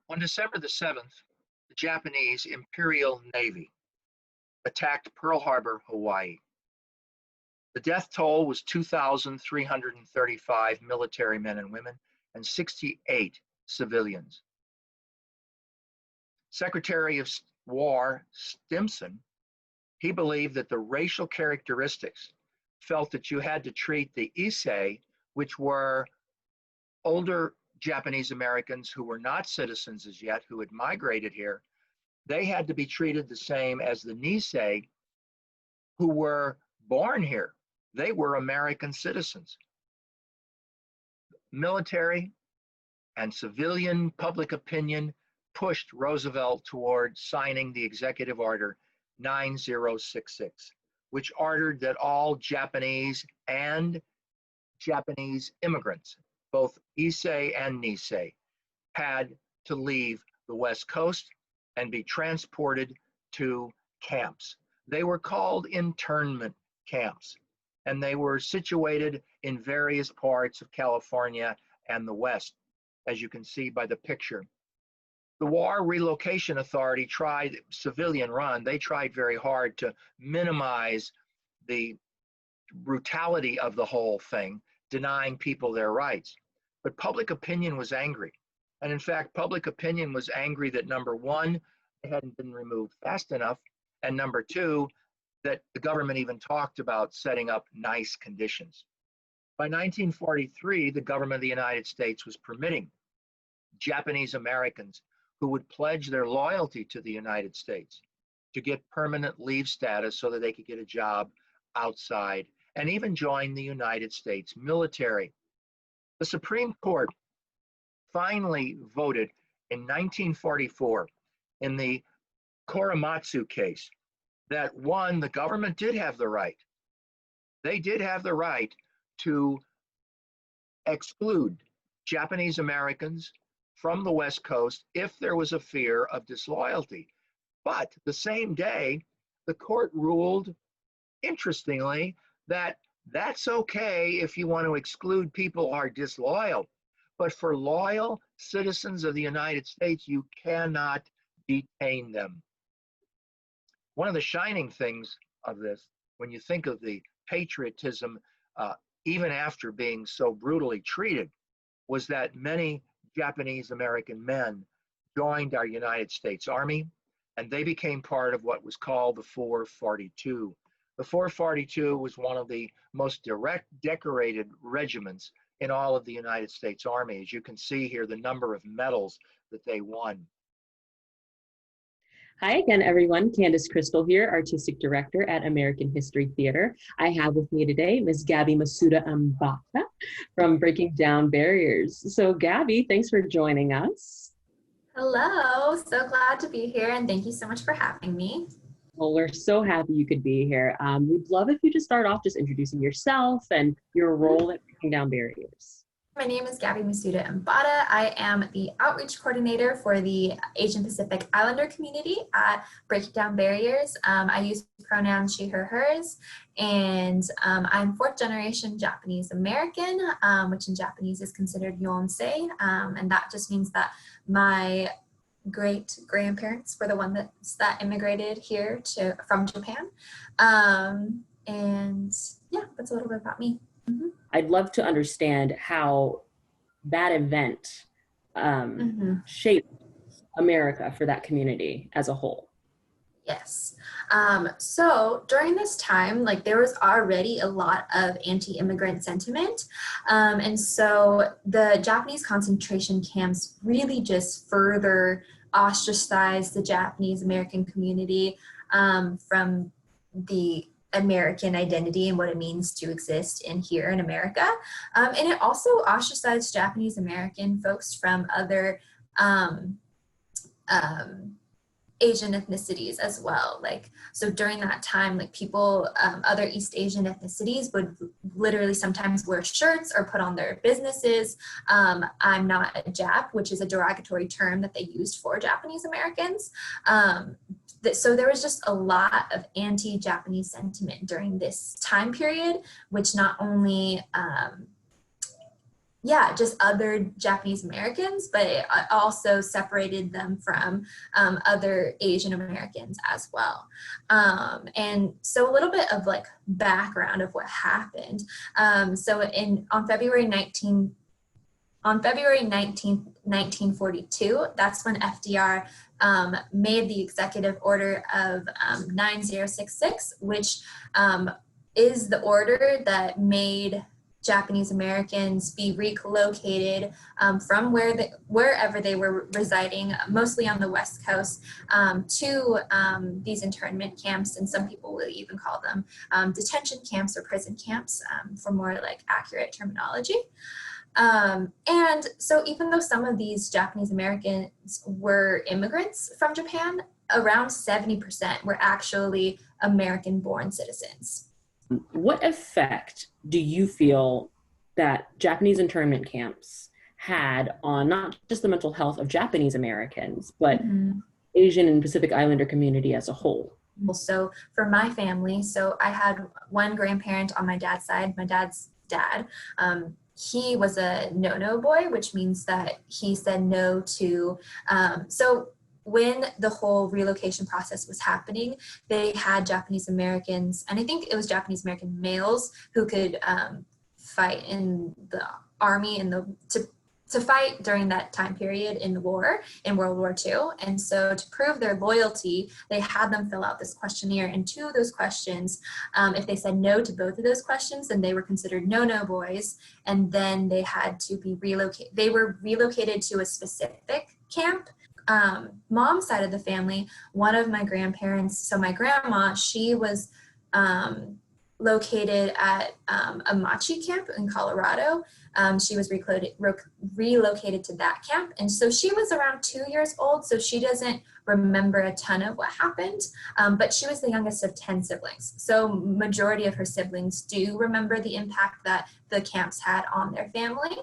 On December the 7th, the Japanese Imperial Navy attacked Pearl Harbor, Hawaii. The death toll was 2,335 military men and women and 68 civilians. Secretary of War Stimson, he believed that the racial characteristics felt that you had to treat the Issei, which were older Japanese Americans who were not citizens as yet, who had migrated here, they had to be treated the same as the Nisei, who were born here. They were American citizens. Military and civilian public opinion pushed Roosevelt toward signing the Executive Order 9066, which ordered that all Japanese and Japanese immigrants, both Issei and Nisei, had to leave the West Coast and be transported to camps. They were called internment camps, and they were situated in various parts of California and the West, as you can see by the picture. The War Relocation Authority tried, civilian run, they tried very hard to minimize the brutality of the whole thing, denying people their rights. But public opinion was angry. And in fact, public opinion was angry that number one, it hadn't been removed fast enough, and number two, that the government even talked about setting up nice conditions. By 1943, the government of the United States was permitting Japanese Americans who would pledge their loyalty to the United States to get permanent leave status so that they could get a job outside and even join the United States military. The Supreme Court finally voted in 1944 in the Korematsu case that one, the government did have the right. They did have the right to exclude Japanese Americans from the West Coast if there was a fear of disloyalty. But the same day, the court ruled, interestingly, that that's okay if you want to exclude people who are disloyal. But for loyal citizens of the United States, you cannot detain them. One of the shining things of this, when you think of the patriotism, even after being so brutally treated, was that many Japanese American men joined our United States Army, and they became part of what was called the 442. The 442 was one of the most direct decorated regiments in all of the United States Army. As you can see here, the number of medals that they won. Hi again, everyone. Candace Crystal here, Artistic Director at American History Theater. I have with me today Ms. Gabi Masuda Mbata from Breaking Down Barriers. So Gabi, thanks for joining us. Hello, so glad to be here, and thank you so much for having me. Well, we're so happy you could be here. We'd love if you just start off just introducing yourself and your role at Breaking Down Barriers. My name is Gabi Masuda Mbata. I am the outreach coordinator for the Asian Pacific Islander community at Breaking Down Barriers. I use pronouns she, her, hers, and I'm fourth generation Japanese American, which in Japanese is considered yonsei, and that just means that my great grandparents were the ones that immigrated here from Japan. And yeah, that's a little bit about me. Mm-hmm. I'd love to understand how that event shaped America for that community as a whole. Yes. So during this time, like there was already a lot of anti-immigrant sentiment. And so the Japanese concentration camps really just further ostracized the Japanese American community from the American identity and what it means to exist here in America. And it also ostracized Japanese American folks from other Asian ethnicities as well. Like, so during that time, like people, other East Asian ethnicities would literally sometimes wear shirts or put on their businesses, I'm not a Jap, which is a derogatory term that they used for Japanese Americans. So there was just a lot of anti-Japanese sentiment during this time period, which not only yeah, just other Japanese Americans, but it also separated them from other Asian Americans as well. And so a little bit of like background of what happened. So on February 19th, 1942, that's when FDR made the executive order of 9066, which is the order that made Japanese Americans be relocated from wherever they were residing, mostly on the West Coast, to these internment camps, and some people will even call them detention camps or prison camps for more like accurate terminology. And so even though some of these Japanese Americans were immigrants from Japan, around 70% were actually American-born citizens. What effect do you feel that Japanese internment camps had on not just the mental health of Japanese Americans, but Asian and Pacific Islander community as a whole? So for my family, so I had one grandparent on my dad's side, my dad's dad. He was a no-no boy, which means that he said no to, so when the whole relocation process was happening, they had Japanese Americans, and I think it was Japanese American males who could fight in the army to fight during that time period in the war, in World War II. And so to prove their loyalty, they had them fill out this questionnaire. And two of those questions, if they said no to both of those questions, then they were considered no-no boys. And then they had to be relocated. They were relocated to a specific camp. Mom's side of the family, one of my grandparents, so my grandma, she was located at a Machi camp in Colorado. She was relocated to that camp. And so she was around 2 years old, so she doesn't remember a ton of what happened, but she was the youngest of 10 siblings. So majority of her siblings do remember the impact that the camps had on their family.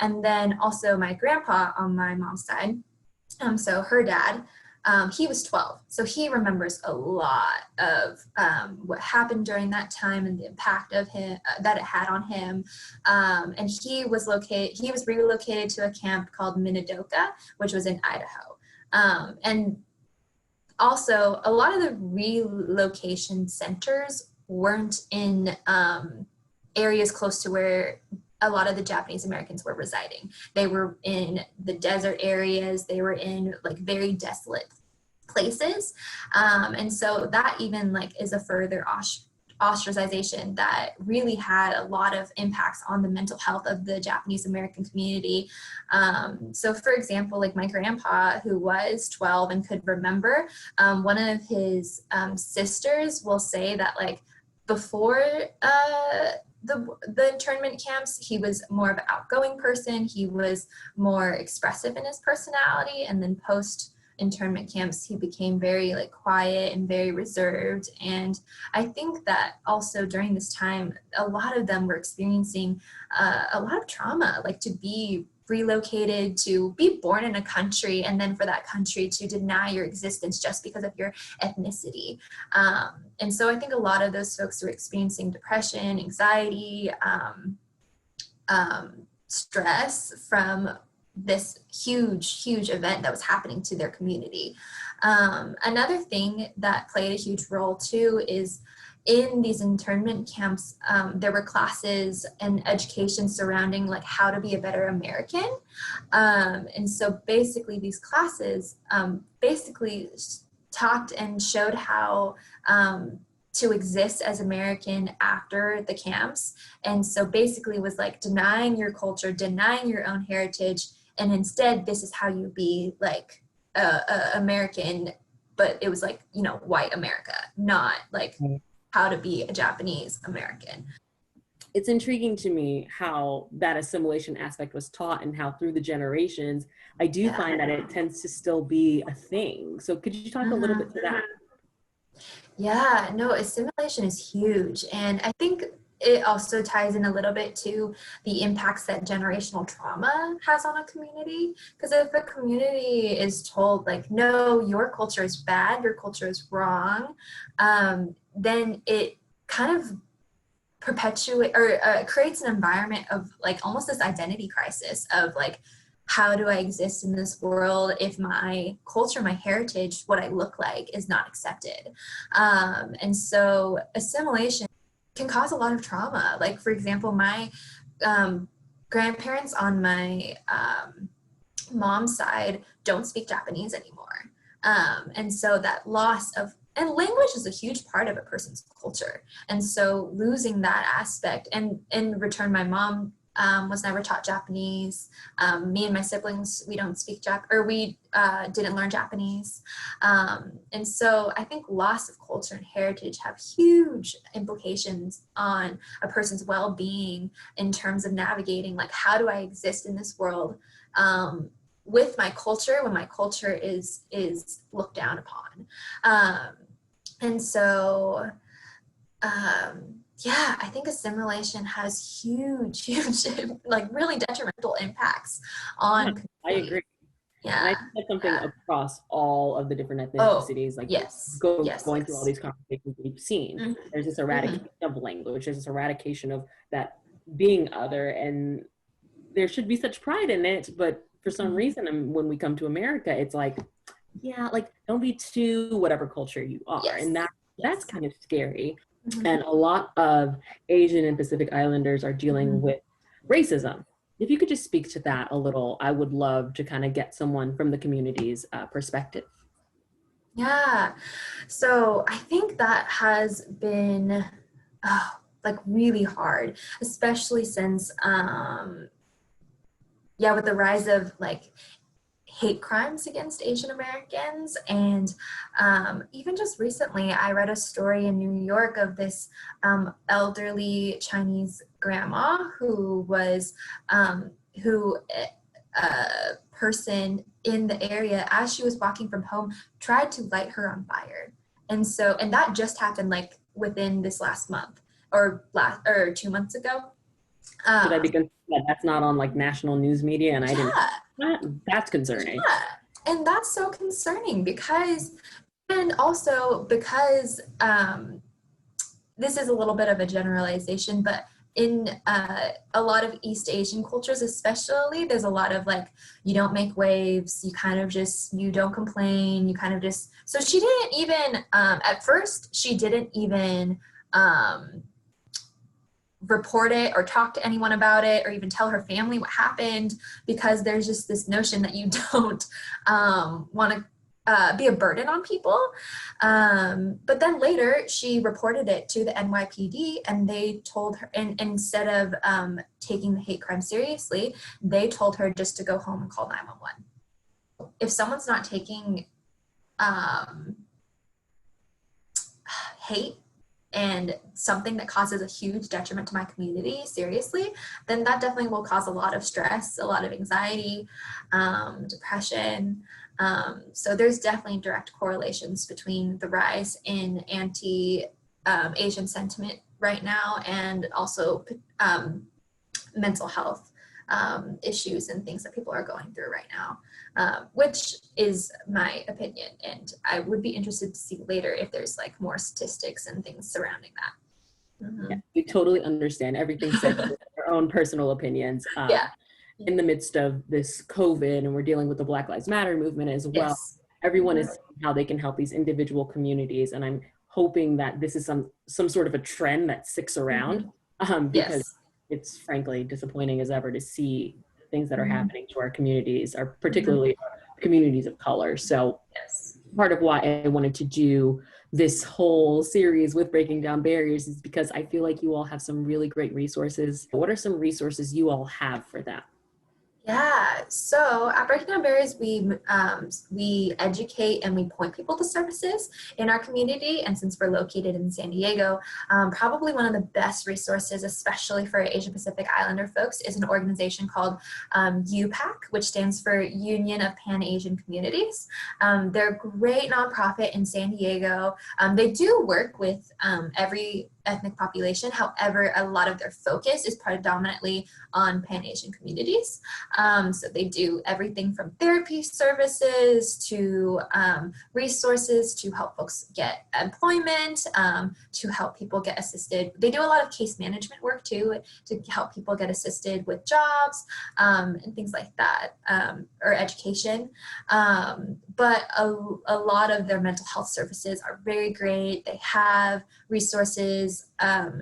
And then also my grandpa on my mom's side, so her dad, he was 12, so he remembers a lot of what happened during that time and the impact of him that it had on him. And he was relocated to a camp called Minidoka, which was in Idaho. And also, a lot of the relocation centers weren't in areas close to where a lot of the Japanese Americans were residing. They were in the desert areas. They were in like very desolate places. And so that even like is a further ostracization that really had a lot of impacts on the mental health of the Japanese American community. So for example, like my grandpa, who was 12 and could remember, one of his sisters will say that like before the internment camps, he was more of an outgoing person. He was more expressive in his personality. And then post internment camps, he became very like quiet and very reserved. And I think that also during this time, a lot of them were experiencing a lot of trauma, like to be relocated, to be born in a country, and then for that country to deny your existence just because of your ethnicity. And so I think a lot of those folks were experiencing depression, anxiety, stress from this huge event that was happening to their community. Another thing that played a huge role too is in these internment camps, there were classes and education surrounding like how to be a better American. And so basically these classes basically talked and showed how to exist as American after the camps. And so basically was like denying your culture, denying your own heritage, and instead this is how you be like American, but it was like, you know, white America, not like how to be a Japanese American. It's intriguing to me how that assimilation aspect was taught and how through the generations, I do find that it tends to still be a thing. So could you talk a little bit to that? Yeah, no, assimilation is huge. And I think it also ties in a little bit to the impacts that generational trauma has on a community. Because if a community is told like, no, your culture is bad, your culture is wrong, then it kind of perpetuate or creates an environment of like almost this identity crisis of like, how do I exist in this world if my culture, my heritage, what I look like is not accepted? And so assimilation can cause a lot of trauma. Like, for example, my grandparents on my mom's side don't speak Japanese anymore. And so that loss of, and language is a huge part of a person's culture. And so losing that aspect, and in return, my mom was never taught Japanese. Me and my siblings, we don't speak we didn't learn Japanese. And so I think loss of culture and heritage have huge implications on a person's well-being in terms of navigating, like, how do I exist in this world with my culture when my culture is looked down upon. And so, yeah, I think assimilation has huge, like really detrimental impacts on. I agree. Yeah. And I think that's something across all of the different ethnicities, like going through all these conversations we've seen. Mm-hmm. There's this eradication of language, there's this eradication of that being other, and there should be such pride in it, but for some reason, when we come to America, it's like, yeah, like, don't be too whatever culture you are. Yes. And that's kind of scary. Mm-hmm. And a lot of Asian and Pacific Islanders are dealing with racism. If you could just speak to that a little, I would love to kind of get someone from the community's perspective. Yeah, so I think that has been like really hard, especially since, with the rise of like hate crimes against Asian Americans. And even just recently, I read a story in New York of this elderly Chinese grandma who was, a person in the area, as she was walking from home, tried to light her on fire. And that just happened like within this last month or 2 months ago. Should I be concerned that that's not on like national news media? And I didn't. That's concerning. Yeah, and that's so concerning because this is a little bit of a generalization, but in a lot of East Asian cultures, especially, there's a lot of like, you don't make waves, you don't complain, so she didn't even, at first, she didn't even report it or talk to anyone about it or even tell her family what happened, because there's just this notion that you don't want to be a burden on people. But then later she reported it to the NYPD, and they told her, and instead of taking the hate crime seriously, they told her just to go home and call 911. If someone's not taking hate and something that causes a huge detriment to my community seriously, then that definitely will cause a lot of stress, a lot of anxiety, depression. So there's definitely direct correlations between the rise in anti-Asian sentiment right now and also mental health issues and things that people are going through right now, which is my opinion. And I would be interested to see later if there's like more statistics and things surrounding that. Mm-hmm. Yeah, we totally understand everything said with our own personal opinions. In the midst of this COVID, and we're dealing with the Black Lives Matter movement as well. Yes. Everyone is seeing how they can help these individual communities. And I'm hoping that this is some sort of a trend that sticks around, because it's frankly disappointing as ever to see things that are happening to our communities, or particularly communities of color. So part of why I wanted to do this whole series with Breaking Down Barriers is because I feel like you all have some really great resources. What are some resources you all have for that? Yeah, so at Breaking Down Barriers, we educate and we point people to services in our community. And since we're located in San Diego, probably one of the best resources, especially for Asia Pacific Islander folks, is an organization called UPAC, which stands for Union of Pan-Asian Communities. They're a great nonprofit in San Diego. They do work with every ethnic population. However, a lot of their focus is predominantly on Pan-Asian communities. So they do everything from therapy services to resources to help folks get employment, to help people get assisted. They do a lot of case management work too, to help people get assisted with jobs and things like that, or education. But a lot of their mental health services are very great. They have resources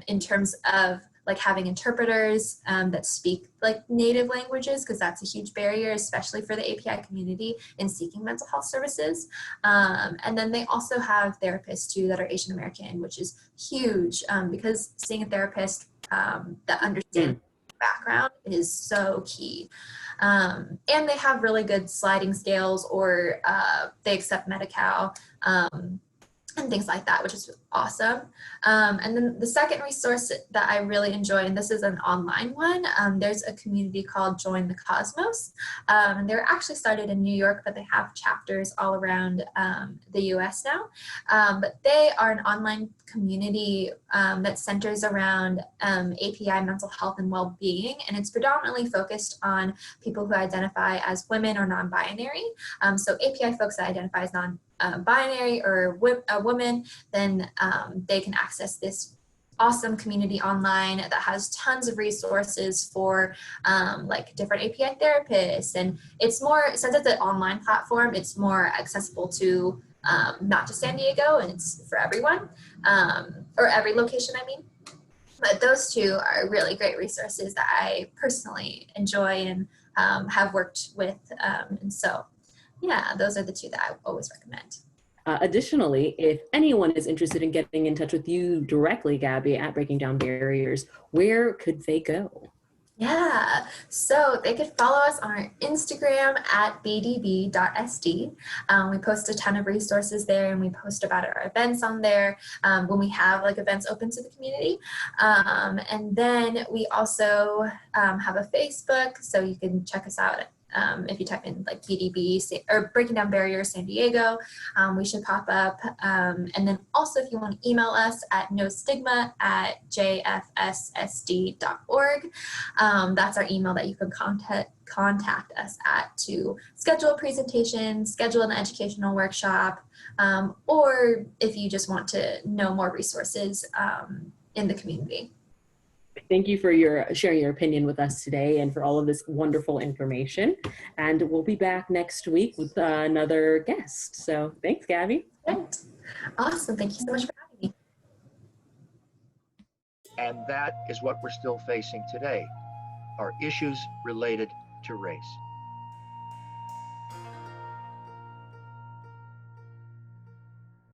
in terms of like having interpreters that speak like native languages, because that's a huge barrier, especially for the API community in seeking mental health services. And then they also have therapists too that are Asian American, which is huge because seeing a therapist that understands background is so key. And they have really good sliding scales, or they accept Medi-Cal. And things like that, which is awesome. And then the second resource that I really enjoy, and this is an online one, there's a community called Join the Cosmos. And they're actually started in New York, but they have chapters all around the US now. But they are an online community that centers around API mental health and well-being, and it's predominantly focused on people who identify as women or non-binary. So API folks that identify as non-binary or a woman, then they can access this awesome community online that has tons of resources for like different API therapists. And it's more, since it's an online platform, it's more accessible to not just San Diego, and it's for everyone, or every location, I mean. But those two are really great resources that I personally enjoy and have worked with. And so, yeah, those are the two that I always recommend. Additionally, if anyone is interested in getting in touch with you directly, Gabby, at Breaking Down Barriers, where could they go? Yeah, so they could follow us on our Instagram at bdb.sd. We post a ton of resources there, and we post about our events on there when we have like events open to the community. And then we also have a Facebook, so you can check us out if you type in like BDB or Breaking Down Barriers San Diego, we should pop up. And then also if you want to email us at nostigma@jfssd.org, that's our email that you can contact us at to schedule a presentation, schedule an educational workshop, or if you just want to know more resources in the community. Thank you for sharing your opinion with us today and for all of this wonderful information. And we'll be back next week with another guest. So thanks, Gabby. Great. Awesome. Thank you so much for having me. And that is what we're still facing today, are issues related to race.